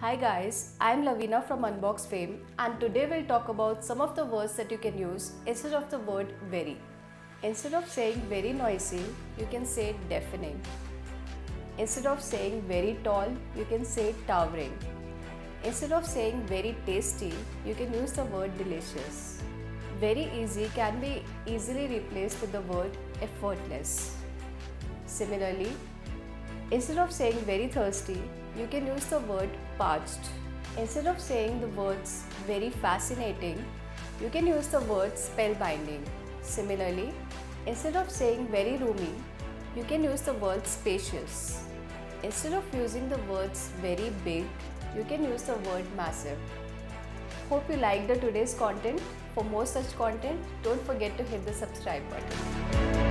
Hi guys, I'm Lavina from Unboxfame and today we'll talk about some of the words that you can use instead of the word very. Instead of saying very noisy, you can say deafening. Instead of saying very tall, you can say towering. Instead of saying very tasty, you can use the word delicious. Very easy can be easily replaced with the word effortless. Similarly, instead of saying very thirsty, you can use the word parched. Instead of saying the words very fascinating, you can use the word spellbinding. Similarly, instead of saying very roomy, you can use the word spacious. Instead of using the words very big, you can use the word massive. Hope you liked today's content. For more such content, don't forget to hit the subscribe button.